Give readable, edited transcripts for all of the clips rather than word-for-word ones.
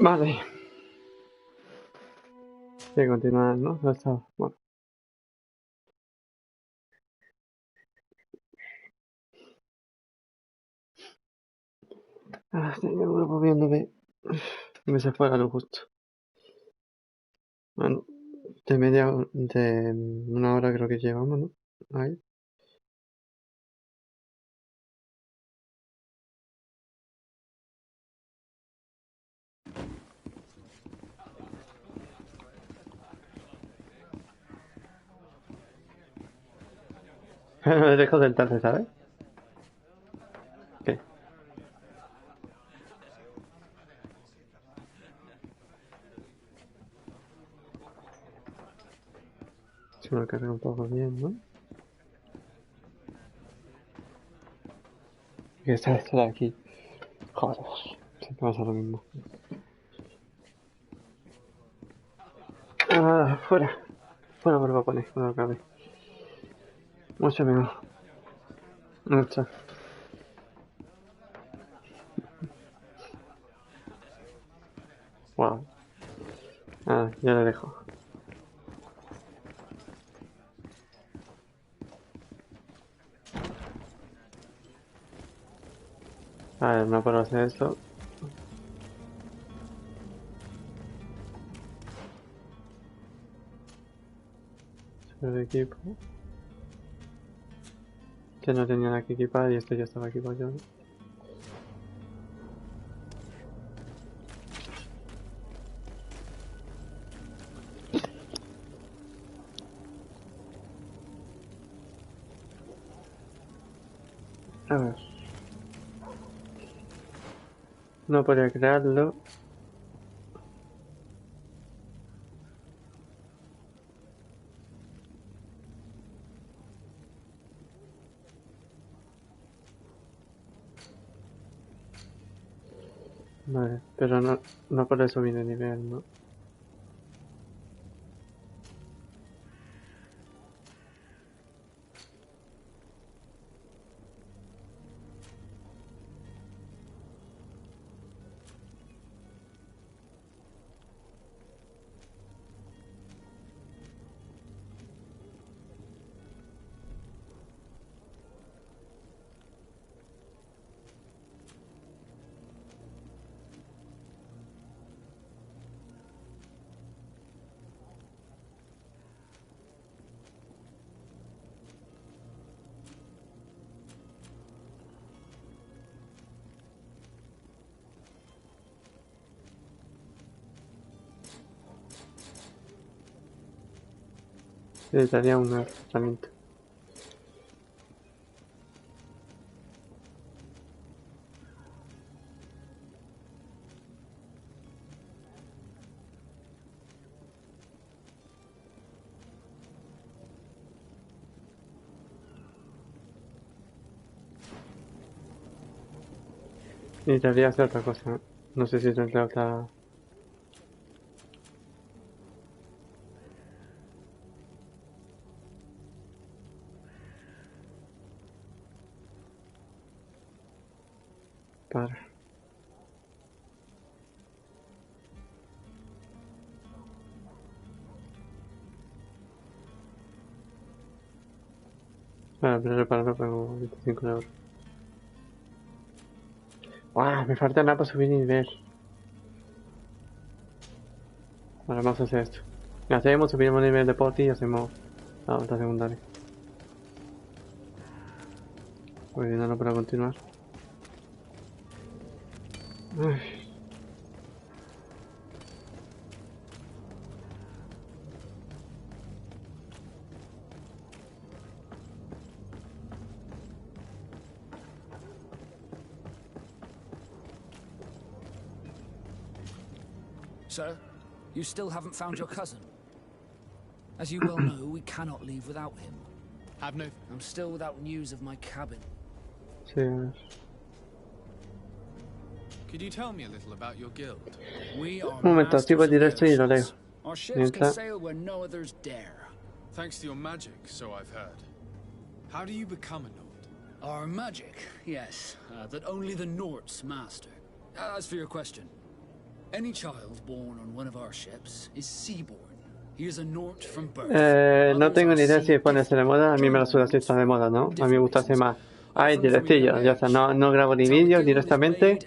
Vale. Hay que continuar, ¿no? No está. Bueno. Tenía un grupo viéndome. Me se fue la luz justo. Bueno, de una hora creo que llevamos, ¿no? Ahí. Me dejo sentarse, ¿sabes? ¿Qué? Se me carga un poco bien, ¿no? ¿Qué está esto de aquí? Joder, siempre pasa lo mismo. Fuera. Fuera por vapones, no lo cabe. Mucho mejor. Mucho. Wow. Ya le dejo. A ver, no puedo hacer esto. El equipo. Que no tenía nada que equipar y esto ya estaba equipado yo. A ver. No podía crearlo. Vale, pero no por eso viene nivel, ¿no? Necesitaría una herramienta. Necesitaría hacer otra cosa. No sé si tendré otra... Para... Para repararlo pago 25 euros. ¡Guau! Me falta nada para subir nivel. Ahora vamos a hacer esto. Hacemos, subimos nivel de poti y hacemos la otra secundaria. Pues no para continuar. Ay. Sir, you still haven't found your cousin. As you well know, we cannot leave without him. Have no... I'm still without news of my cabin. Sí, a ver. Could you tell me a little about your guild? We are Un momento, activo el masters of directo y lo leo. airships. Our ships can Mientras... sail where no others dare. Thanks to your magic, so I've heard. How do you become a Nord? Our magic, yes, that only the Nords master. As for your question, Any child born on one of our ships is seaborn. He is a Nort from birth. No tengo ni idea si ponerse de moda. A mí me la suda si está de moda, ¿no? A mí me gusta hacer más. Hay directillos, ya está. No grabo ni vídeos directamente.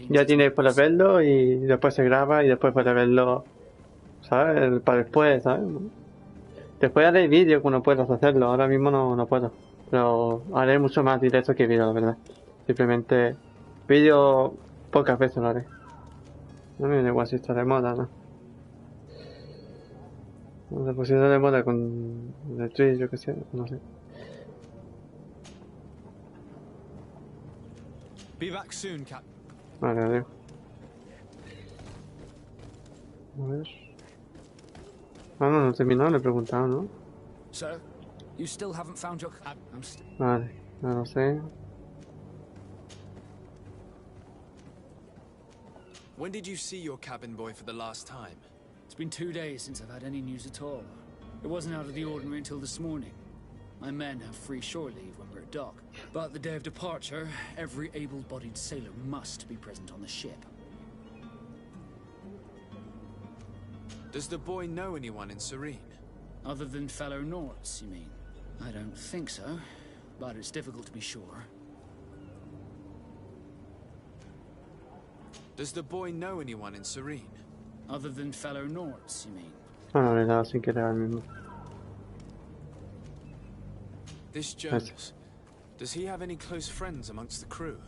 Ya tienes para verlo y después se graba y después puedes verlo, ¿sabes? Para después, ¿sabes? Después haré vídeo cuando puedas hacerlo. Ahora mismo no puedo. Pero haré mucho más directo que vídeo, la verdad. Simplemente vídeo pocas veces lo haré. No me da igual si está de moda, ¿no? Se pusieron de moda con el Twitch, yo que sé, no sé. Be back soon, Cap. Vale, adiós. A ver. No he terminado, le he preguntado, ¿no? Sir, you still haven't found your... Vale, no lo sé. When did you see your cabin boy for the last time? It's been 2 days since I've had any news at all. It wasn't out of the ordinary until this morning. My men have free shore leave when we're at dock. But the day of departure, every able-bodied sailor must be present on the ship. Does the boy know anyone in Serene? Other than fellow Norts, you mean? I don't think so, but it's difficult to be sure. Does the boy know anyone in Serene? Other than fellow Norts, you mean? No, le he dado sin querer al mismo. This Jonas, does he have any close friends amongst the crew?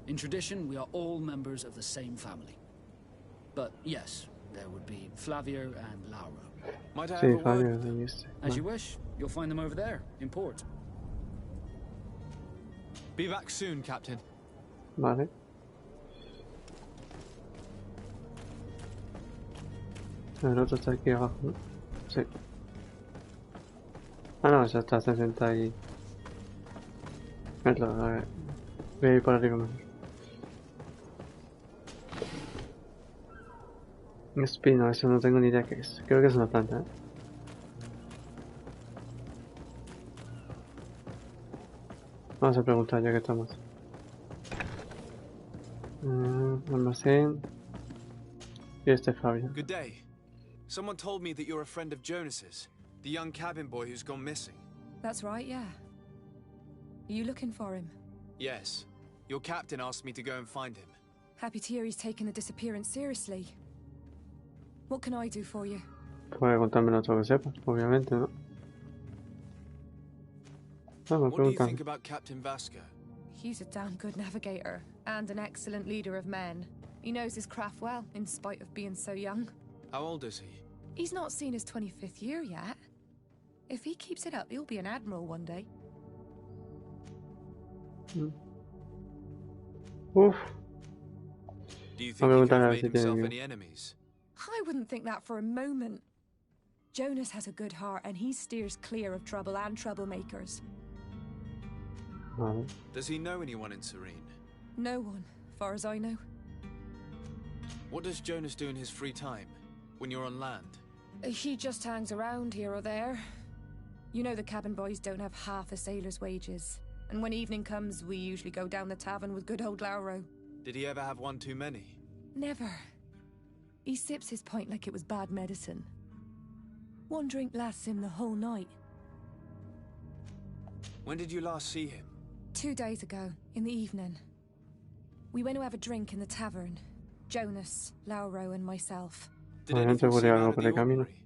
In tradition, we are all members of the same family. But yes, there would be Flavio and Laura. Might I have Sí, a word Fabio, with them? dijiste. As you wish, you'll find them over there, in port. Be back soon, Captain. Vale. El otro está aquí abajo, ¿no? Sí. Ah, no, ya está a 60 y... Metro, a ver. Voy a ir por arriba mejor. Un espino, eso no tengo ni idea qué es. Creo que es una planta, ¿eh? Vamos a preguntar ya que estamos. Almacén. Y este es Fabio. Good day. Someone told me that you're a friend of Jonas's, the young cabin boy who's gone missing. That's right, yeah. Are you looking for him? Yes. Your captain asked me to go and find him. Happy to hear he's taken the disappearance seriously. What can I do for you? Puede contarme lo que sepas, obviamente, ¿no? No, me What do you preguntan. think about Captain Vasco? He's a damn good navigator and an excellent leader of men. He knows his craft well, in spite of being so young. How old is he? He's not seen his 25th year yet. If he keeps it up, he'll be an admiral one day. Uf, Do you think me he could preguntan a have ver made si tiene himself que- any enemies? I wouldn't think that for a moment. Jonas has a good heart and he steers clear of trouble and troublemakers. vale. Does he know anyone in Serene? No one, far as I know. What does Jonas do in his free time, when you're on land? He just hangs around here or there. You know the cabin boys don't have half a sailor's wages. And when evening comes, we usually go down the tavern with good old Lauro. Did he ever have one too many? Never. He sips his pint like it was bad medicine. One drink lasts him the whole night. When did you last see him? 2 days ago, in the evening. We went to have a drink in the tavern. Jonas, Lauro and myself. Did Bueno, anything seguro seem algo out of por the el camino. ordinary?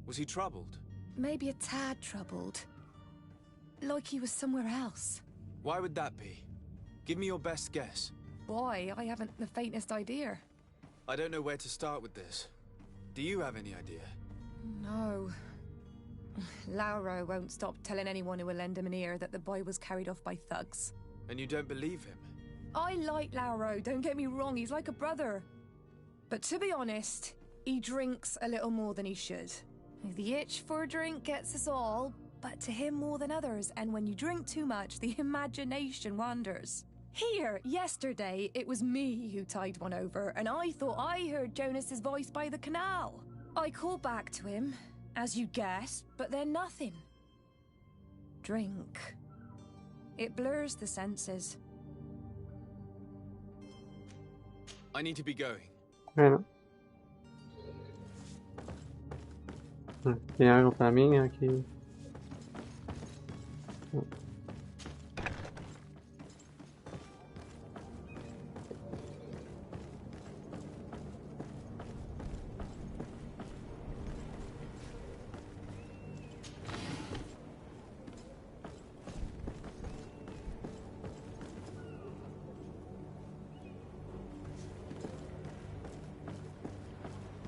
Was he troubled? Maybe a tad troubled. Like he was somewhere else. Why would that be? Give me your best guess. Boy, I haven't the faintest idea. I don't know where to start with this. Do you have any idea? No. Lauro won't stop telling anyone who will lend him an ear that the boy was carried off by thugs. And you don't believe him? I like Lauro, don't get me wrong, he's like a brother. But to be honest, he drinks a little more than he should. The itch for a drink gets us all, but to him more than others, and when you drink too much, the imagination wanders. Here, yesterday, it was me who tied one over, and I thought I heard Jonas's voice by the canal. I called back to him, as you guessed, but then nothing. Drink. It blurs the senses. I need to be going. Bueno, ¿Tiene algo para mí aquí?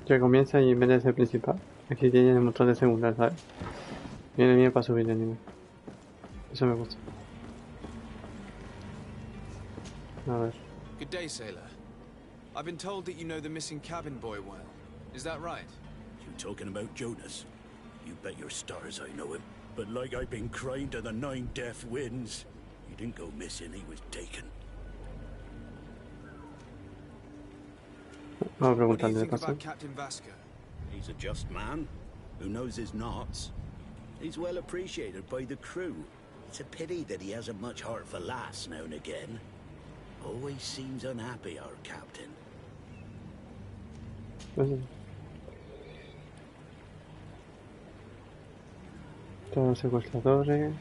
Que comienza y en vez de ser principal, aquí tiene un montón de secundarias, ¿sabes? Viene bien para subir el nivel. Eso me gusta. A ver. Good day, sailor. I've been told that you know the missing cabin boy well. Is that right? You talking about Jonas? You bet your stars I know him. But like I've been crying to the 9 deaf winds, he didn't go missing, he was taken. Vamos a What do you preguntarle de think paso. about Captain Vasco? He's a just man who knows his knots. He's well appreciated by the crew. It's a pity that he hasn't much heart for lass now and again. Always seems unhappy, our captain. Todos secuestradores.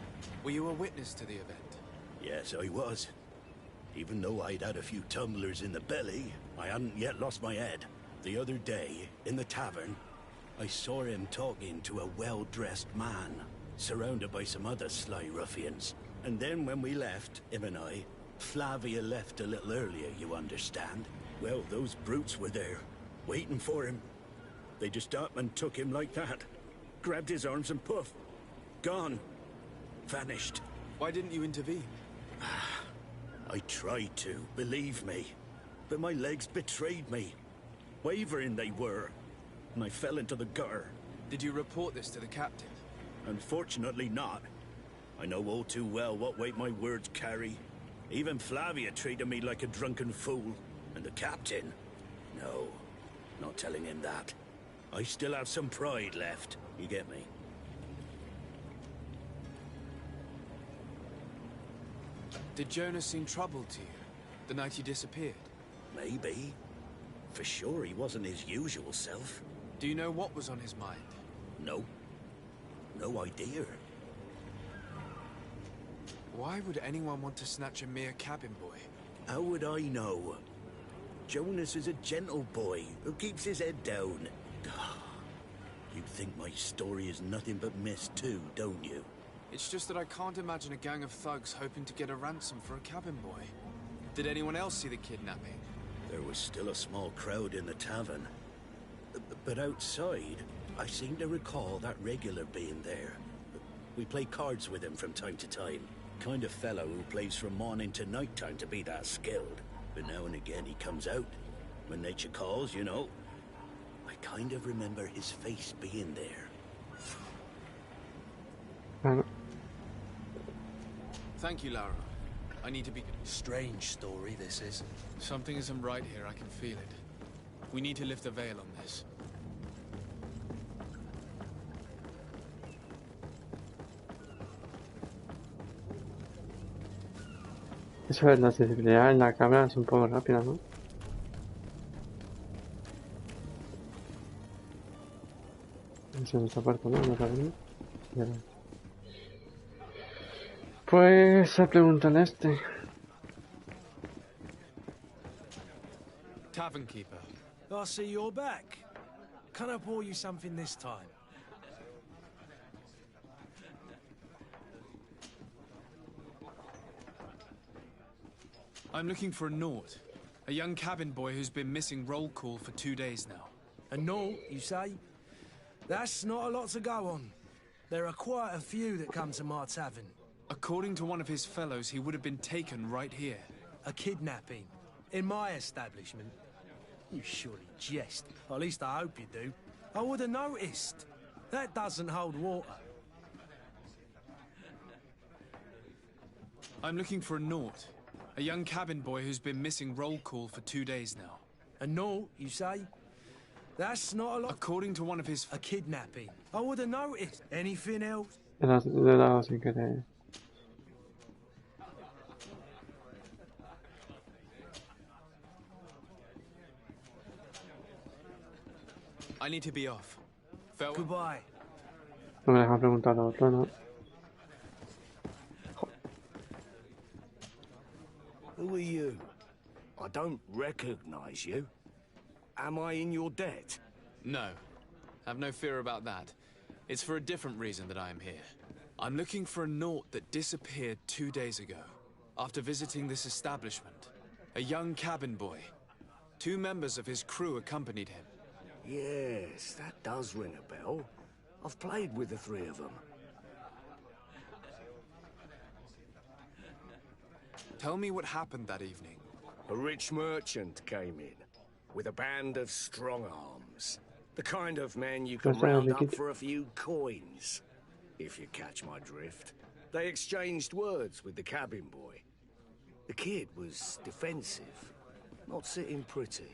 Were you a witness to the event? Yes, I was. Even though I'd had a few tumblers in the belly, I hadn't yet lost my head. The other day, in the tavern, I saw him talking to a well-dressed man, surrounded by some other sly ruffians. And then when we left, him and I, Flavia left a little earlier, you understand? Well, those brutes were there, waiting for him. They just up and took him like that. Grabbed his arms and poof. Gone. Vanished. Why didn't you intervene? I tried to, believe me. But my legs betrayed me. Wavering they were. And I fell into the gutter. Did you report this to the captain? Unfortunately not. I know all too well what weight my words carry. Even Flavia treated me like a drunken fool. And the captain? No, not telling him that. I still have some pride left. You get me? Did Jonas seem troubled to you the night he disappeared? Maybe. For sure he wasn't his usual self. Do you know what was on his mind? No. No idea. Why would anyone want to snatch a mere cabin boy? How would I know? Jonas is a gentle boy who keeps his head down. You think my story is nothing but mist too, don't you? It's just that I can't imagine a gang of thugs hoping to get a ransom for a cabin boy. Did anyone else see the kidnapping? There was still a small crowd in the tavern. But outside, I seem to recall that regular being there. We play cards with him from time to time. Kind of fellow who plays from morning to night time to be that skilled. But now and again he comes out. When nature calls, you know. I kind of remember his face being there. Thank you, Lara. I need to be... Strange story, this is. Something isn't right here, I can feel it. We need to lift the veil on this. Eso es, la sensibilidad en la cámara es un poco rápida, ¿no? Eso no está aparte, ¿no? No sabemos. Pues a preguntarle a este. Tavern keeper. I see you're back. Can I pour you something this time? I'm looking for a Nort. A young cabin boy who's been missing roll call for 2 days now. A Nort, you say? That's not a lot to go on. There are quite a few that come to my tavern. According to one of his fellows, he would have been taken right here. A kidnapping. In my establishment. You surely jest. At least I hope you do. I would have noticed. That doesn't hold water. I'm looking for a Nort. A young cabin boy who's been missing roll call for 2 days now. A Nort, you say? That's not a lot. According to one of his... A kidnapping. I would have noticed. Anything else? Le he dado sin querer. I need to be off. Farewell. Goodbye. No me deja preguntar a otro, ¿no? Who are you? I don't recognize you. Am I in your debt? No. Have no fear about that. It's for a different reason that I am here. I'm looking for a Naut that disappeared 2 days ago, after visiting this establishment. A young cabin boy. 2 members of his crew accompanied him. Yes, that does ring a bell. I've played with the 3 of them. Tell me what happened that evening. A rich merchant came in, with a band of strong arms. The kind of men you can That's all, round up Ricky. for a few coins, if you catch my drift. They exchanged words with the cabin boy. The kid was defensive, not sitting pretty.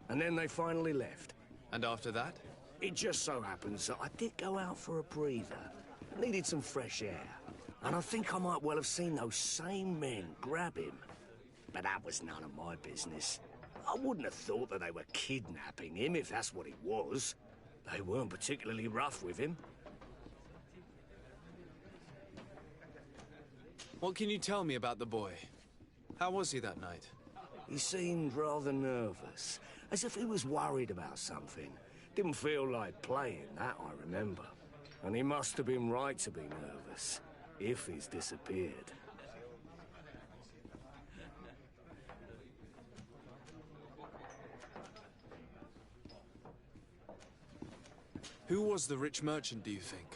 And then they finally left. And after that? It just so happens that I did go out for a breather. Needed some fresh air. And I think I might well have seen those same men grab him. But that was none of my business. I wouldn't have thought that they were kidnapping him, if that's what it was. They weren't particularly rough with him. What can you tell me about the boy? How was he that night? He seemed rather nervous, as if he was worried about something. Didn't feel like playing, that I remember. And he must have been right to be nervous, if he's disappeared. Who was the rich merchant, do you think?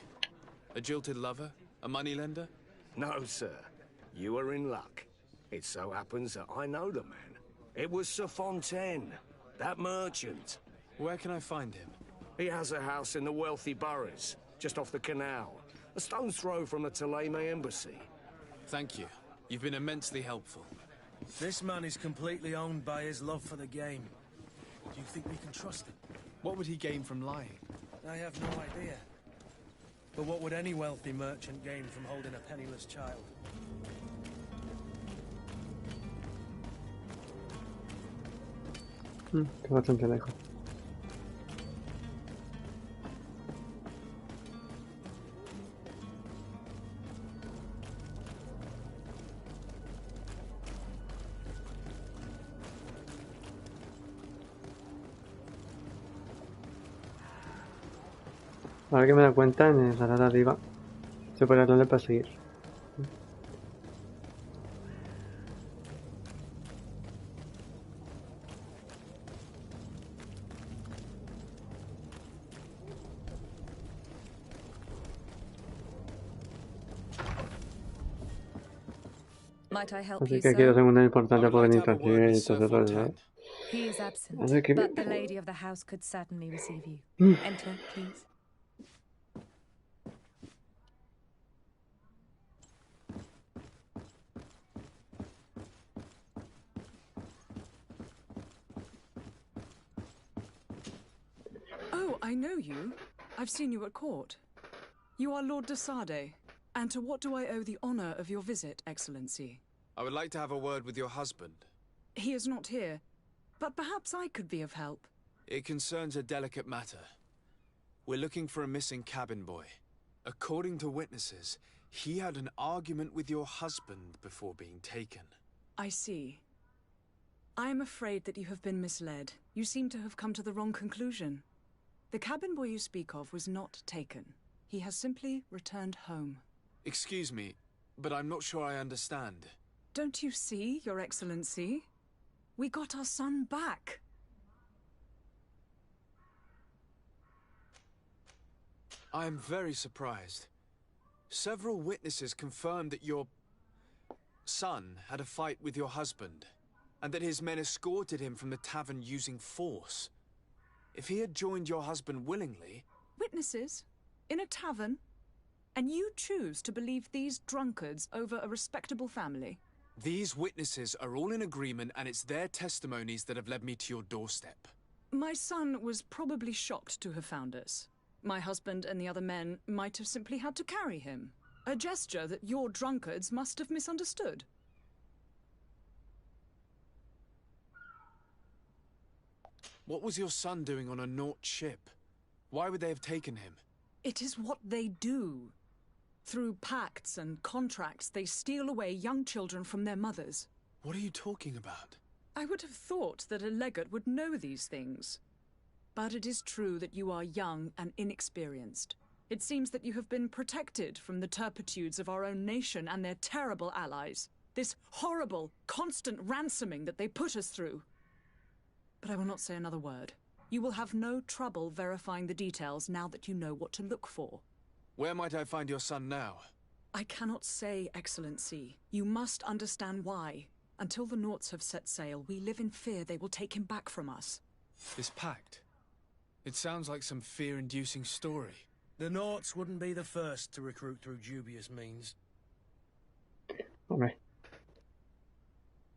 A jilted lover? A moneylender? No, sir. You are in luck. It so happens that I know the man. It was Sir Fontaine, that merchant. Where can I find him? He has a house in the wealthy boroughs, just off the canal. A stone's throw from the Theleme embassy. Thank you. You've been immensely helpful. This man is completely owned by his love for the game. Do you think we can trust him? What would he gain from lying? I have no idea. But what would any wealthy merchant gain from holding a penniless child? Está bastante lejos. Ahora que me da cuenta, en el radar de arriba se puede darle para seguir. Might I help Así you, que aquí lo sir? segundo es I importante would porque like ni to have a word tranquilo with y Sir todo eso, ¿eh? Fontaine. He is absent, Así que but the lady of the house could certainly receive you. Enter, please. Oh, I know you. I've seen you at court. You are Lord de Sade. And to what do I owe the honor of your visit, Excellency? I would like to have a word with your husband. He is not here, but perhaps I could be of help. It concerns a delicate matter. We're looking for a missing cabin boy. According to witnesses, he had an argument with your husband before being taken. I see. I am afraid that you have been misled. You seem to have come to the wrong conclusion. The cabin boy you speak of was not taken. He has simply returned home. Excuse me, but I'm not sure I understand. Don't you see, Your Excellency? We got our son back. I am very surprised. Several witnesses confirmed that your son had a fight with your husband, and that his men escorted him from the tavern using force. If he had joined your husband willingly... Witnesses? In a tavern? And you choose to believe these drunkards over a respectable family? These witnesses are all in agreement, and it's their testimonies that have led me to your doorstep. My son was probably shocked to have found us. My husband and the other men might have simply had to carry him. A gesture that your drunkards must have misunderstood. What was your son doing on a Naut ship? Why would they have taken him? It is what they do. Through pacts and contracts, they steal away young children from their mothers. What are you talking about? I would have thought that a legate would know these things. But it is true that you are young and inexperienced. It seems that you have been protected from the turpitudes of our own nation and their terrible allies. This horrible, constant ransoming that they put us through. But I will not say another word. You will have no trouble verifying the details now that you know what to look for. Where might I find your son now? I cannot say, Excellency. You must understand why. Until the Naughts have set sail, we live in fear they will take him back from us. This pact? It sounds like some fear-inducing story. The Naughts wouldn't be the first to recruit through dubious means. Hombre.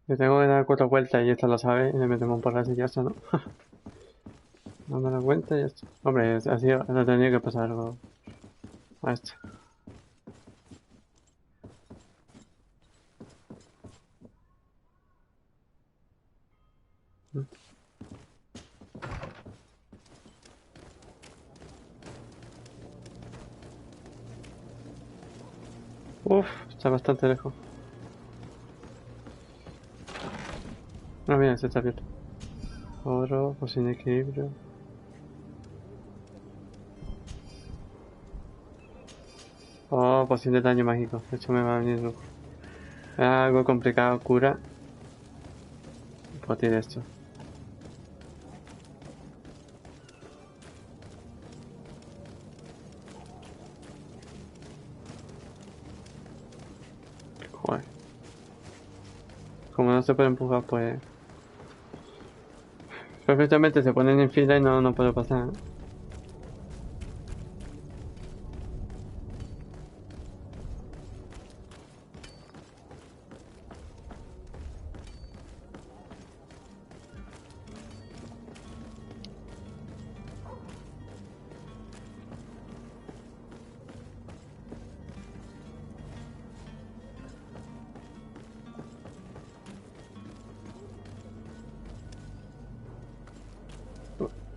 Le tengo que dar 4 vueltas y esto lo sabe y le metemos un porrazo y ya está, ¿no? Dame la vuelta y ya está. Hombre, así no tenía que pasar algo a esto. Uf, está bastante lejos. No, mira, se está abierto. Oro, pues sin equilibrio. Oh, poción de daño mágico. De hecho me va a venir lujo. Algo complicado, cura. Pues tiene esto. Joder. Como no se puede empujar, pues... Perfectamente se ponen en fila y no puedo pasar.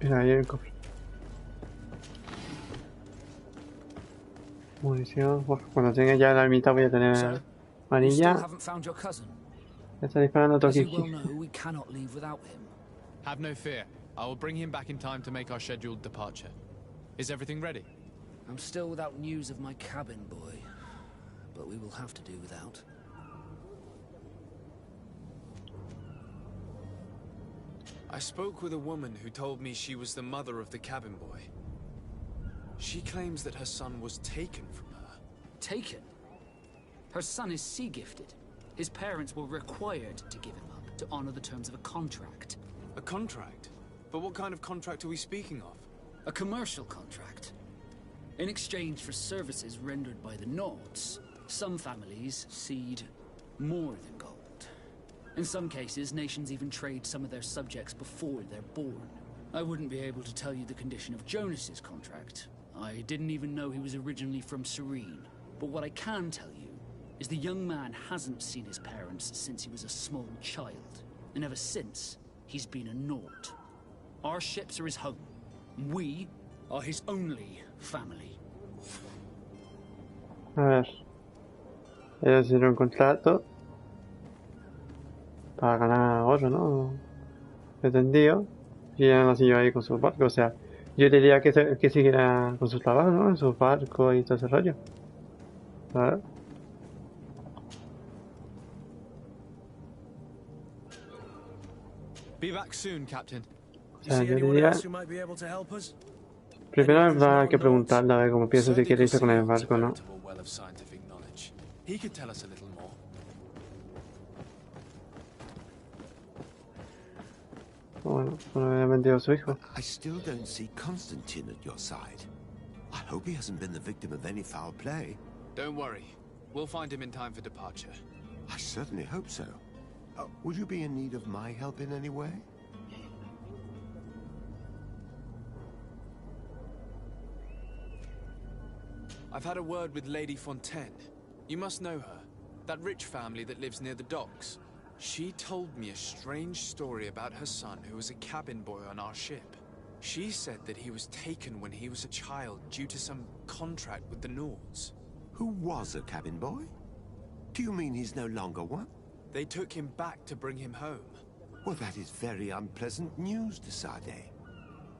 Mira, ahí hay el cofre. Munición. Uf, cuando tenga ya la mitad voy a tener manilla. Está disparando Toki. Have no fear. I will bring him back in time to make our scheduled departure. Is everything ready? I'm still without news of my cabin boy, but we will have to do without. I spoke with a woman who told me she was the mother of the cabin boy. She claims that her son was taken from her. Taken? Her son is sea-gifted. His parents were required to give him up to honor the terms of a contract. A contract? But what kind of contract are we speaking of? A commercial contract. In exchange for services rendered by the Naughts, some families cede more than gold. In some cases, nations even trade some of their subjects before they're born. I wouldn't be able to tell you the condition of Jonas's contract. I didn't even know he was originally from Serene. But what I can tell you is the young man hasn't seen his parents since he was a small child. And ever since, he's been a Naught. Our ships are his home. We are his only family. A ver. Ellos hicieron un contrato para ganar oro, ¿no? Entendido. Y aún así yo ahí con su barco. O sea, yo diría que siguiera con su trabajo, ¿no? En su barco y todo ese rollo. A ver. Be back soon, Captain. O sea, yo diría... Primero habrá que preguntarle a ver cómo piensa si quiere irse con el barco, ¿no? He could tell us a little more. Bueno, no le ha vendido a su hijo. I still don't see Constantine at your side. I hope he hasn't been the victim of any foul play. Don't worry. We'll find him in time for departure. I certainly hope so. Would you be in need of my help in any way? I've had a word with Lady Fontaine. You must know her. That rich family that lives near the docks. She told me a strange story about her son who was a cabin boy on our ship. She said that he was taken when he was a child due to some contract with the Nords. Who was a cabin boy? Do you mean he's no longer one? They took him back to bring him home. Well, that is very unpleasant news, de Sade.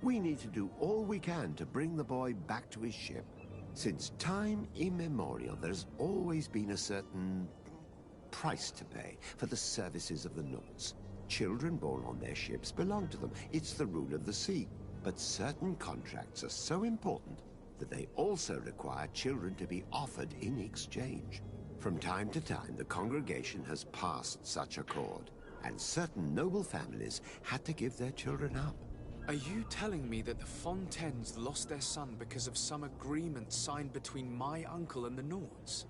We need to do all we can to bring the boy back to his ship. Since time immemorial, there's always been a certain price to pay for the services of the Nords. Children born on their ships belong to them. It's the rule of the sea. But certain contracts are so important that they also require children to be offered in exchange. From time to time, the congregation has passed such accord, and certain noble families had to give their children up. Are you telling me that the Fontaines lost their son because of some agreement signed between my uncle and the Nords?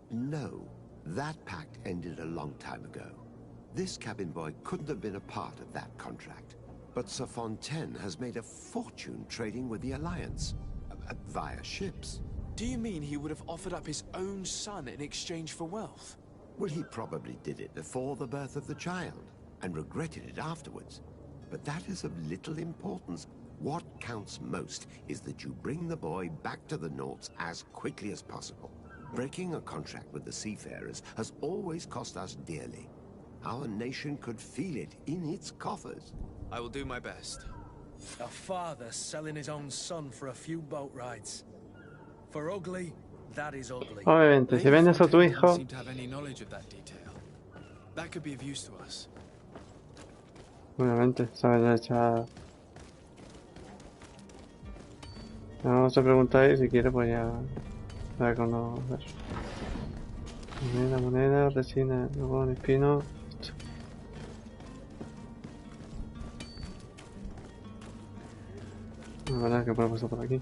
No. That pact ended a long time ago. This cabin boy couldn't have been a part of that contract. But Sir Fontaine has made a fortune trading with the Alliance, via ships. Do you mean he would have offered up his own son in exchange for wealth? Well, he probably did it before the birth of the child, and regretted it afterwards. But that is of little importance. What counts most is that you bring the boy back to the Nords as quickly as possible. Breaking a contract with the seafarers has always cost us dearly. Our nation could feel it in its coffers. I will do my best. A father selling his own son for a few boat rides. For ugly, that is ugly. Obviamente, si vendes a tu Fontaine hijo, doesn't seem to have any knowledge of that detail. That could be of use to us. obviamente, sabes de echar. Vamos a preguntar y si quiere, pues ya. A ver cuando. A ver. Moneda, resina, luego espino. La verdad es que puedo pasar por aquí.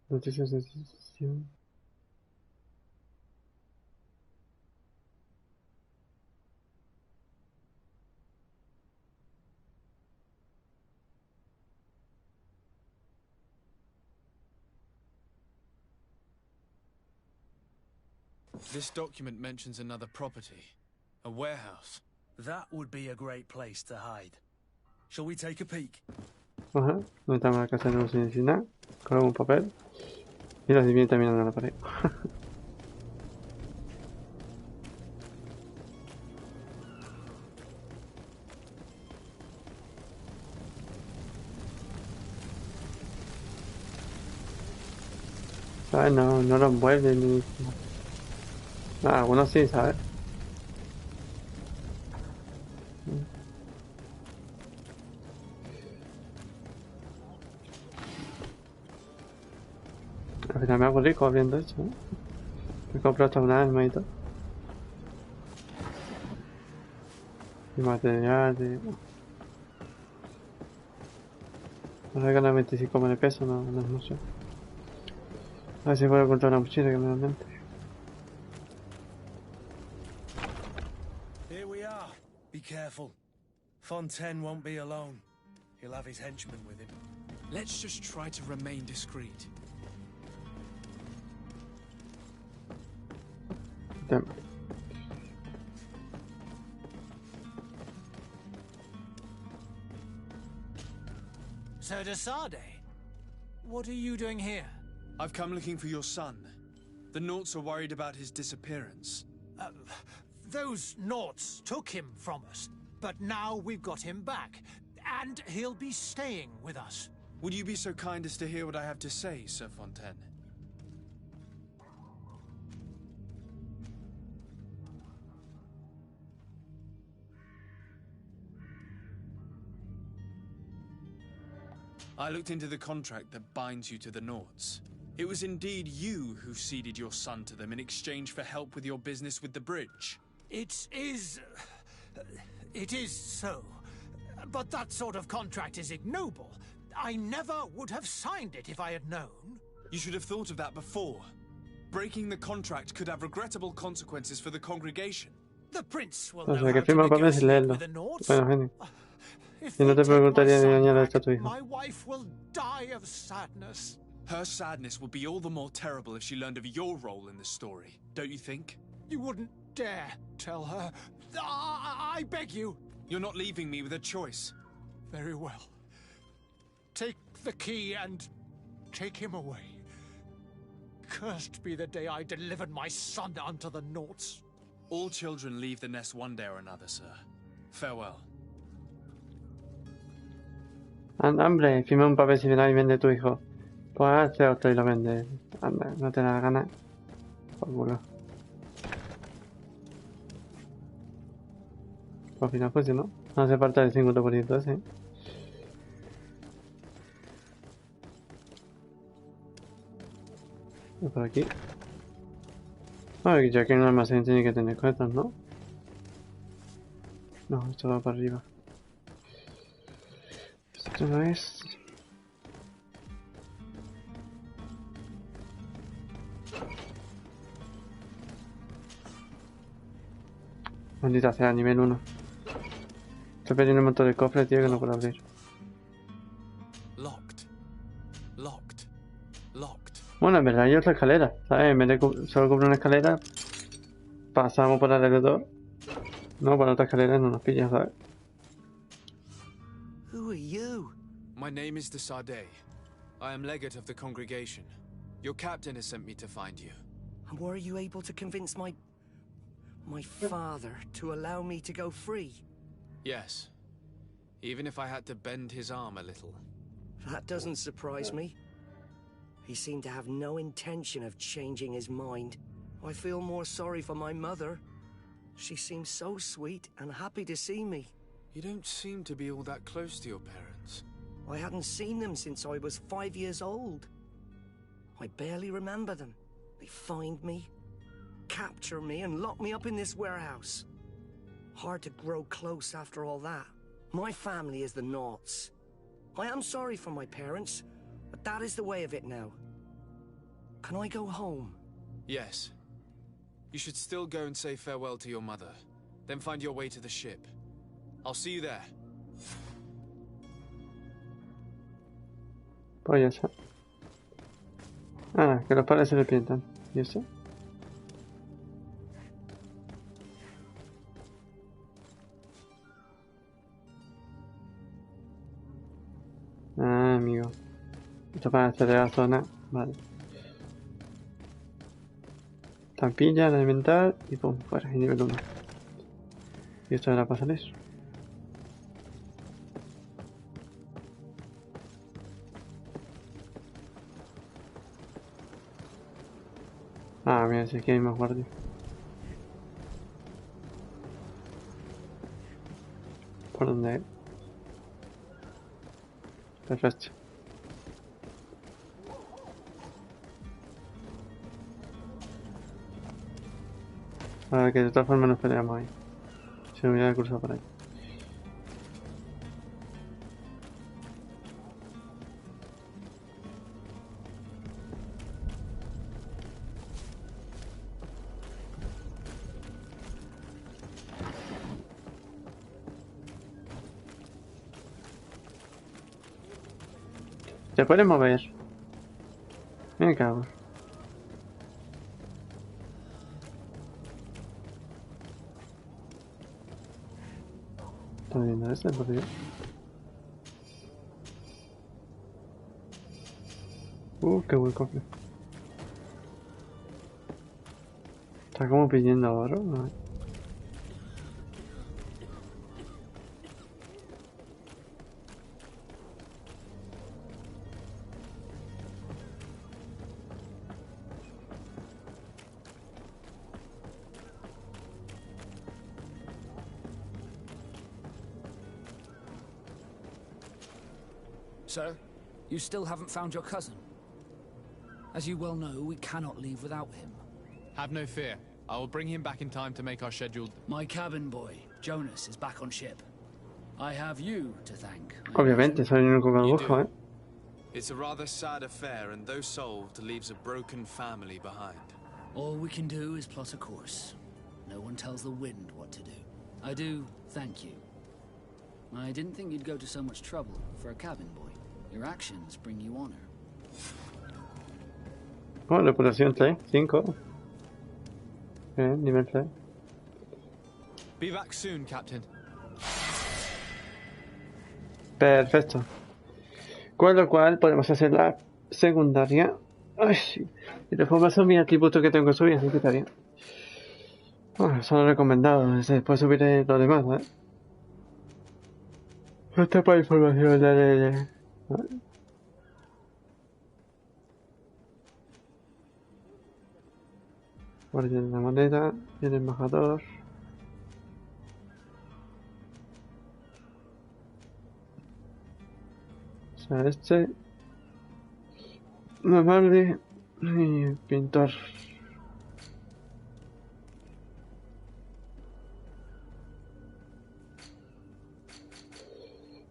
Noticias de decisión. This document mentions another property. A warehouse. That would be a great place to hide. Shall we take a peek? Ajá, no estamos en la casa de un sin nada. Coloco un papel. Y la viene terminando en la pared. ¿Sabes? No, no los mueven ni. Ah, algunos sí, ¿sabes? Al final me hago rico abriendo esto, ¿eh? Me compro hasta una arma y todo. Y material de... Ahora ganar 25 de peso, no es mucho. A ver si puedo encontrar una mochila que me da mente. Here we are. Be careful. Fontaine won't be alone. He'll have his henchmen with him. Let's just try to remain discreet. Damn. So de Sade, what are you doing here? I've come looking for your son. The Nords are worried about his disappearance. Those Nords took him from us, but now we've got him back, and he'll be staying with us. Would you be so kind as to hear what I have to say, Sir Fontaine? I looked into the contract that binds you to the Nords. It was indeed you who ceded your son to them in exchange for help with your business with the bridge. It is It is so. But that sort of contract is ignoble. I never would have signed it if I had known. You should have thought of that before. Breaking the contract could have regrettable consequences for the congregation. The prince will O know sea, que how to firma papeles y negotiate leerlo. with the Nords. Bueno, genio. If Y no they te take my preguntaría ni son dañar back, esto a tu hijo. my wife will die of sadness. Her sadness will be all the more terrible if she learned of your role in the story, don't you think? You wouldn't dare tell her. I beg you. You're not leaving me with a choice. Very well. Take the key and take him away. Cursed be the day I delivered my son unto the Nords. All children leave the nest one day or another, sir. Farewell. Anda, hombre, firma un papel si viene y vende tu hijo. Pues hace otro y lo vende. Anda, no te da ganas. Por culo. Al final pues si no. No hace falta el 50% ese. Y por aquí. Ya que en un almacén tiene que tener cosas, ¿no? No, esto va para arriba. Esto no es. Maldita sea, nivel 1. Estoy perdiendo un montón de cofres, tío, que no puedo abrir. Locked. Locked. Locked. Bueno, en verdad hay otra escalera, ¿sabes? En vez de solo comprar una escalera, pasamos por alrededor. No, por otra escalera no nos pillan, ¿sabes? Who are you? My name is Desade. I am legate of the congregation. Your captain has sent me to find you. And were you able to convince my father to allow me to go free? Yes. Even if I had to bend his arm a little. That doesn't surprise me. He seemed to have no intention of changing his mind. I feel more sorry for my mother. She seems so sweet and happy to see me. You don't seem to be all that close to your parents. I hadn't seen them since I was 5 years old. I barely remember them. They find me, capture me, and lock me up in this warehouse. Hard to grow close after all that. My family is the Nords. I am sorry for my parents, but that is the way of it now. Can I go home? Yes. You should still go and say farewell to your mother. Then find your way to the ship. I'll see you there. Pues ya está. Ah, que los padres se le pintan. ¿Y eso? Ah, amigo. Esto para acceder a la zona. Vale. Tampilla, alimentar y pum, fuera, y nivel 1. Y esto era para salir. Ah, mira, si aquí hay más guardias. ¿Por dónde es? Perfecto. Ahora que de todas formas nos peleamos ahí. Se me olvidó el curso por ahí. ¿Te puedes mover? Me cago. ¿Estás viendo este, por Dios? Qué buen cofre. Está como pidiendo oro, ¿no? Sir, you still haven't found your cousin. As you well know, we cannot leave without him. Have no fear. I will bring him back in time to make our scheduled... My cabin boy, Jonas is back on ship. I have you to thank. Obviamente, soy el único que lo busco, ¿eh? It's a rather sad affair, and though solved, leaves a broken family behind. All we can do is plot a course. No one tells the wind what to do. I do thank you. I didn't think you'd go to so much trouble for a cabin boy. Your actions bring you honor. Oh, reputación 3, 5. Nivel 3. Be back soon, Captain. Perfecto. Con lo cual podemos hacer la secundaria. Ay, y de forma son mis atributos que tengo que subir, así que está bien. Bueno, son los recomendados. Después subiré lo demás, ¿eh? Esto para información de... Guardián de la moneda, el embajador. O sea, este. Amable y pintor.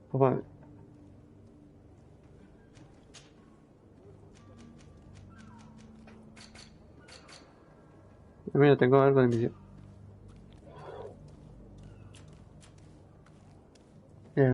Pues vale. Mira, tengo algo de misión.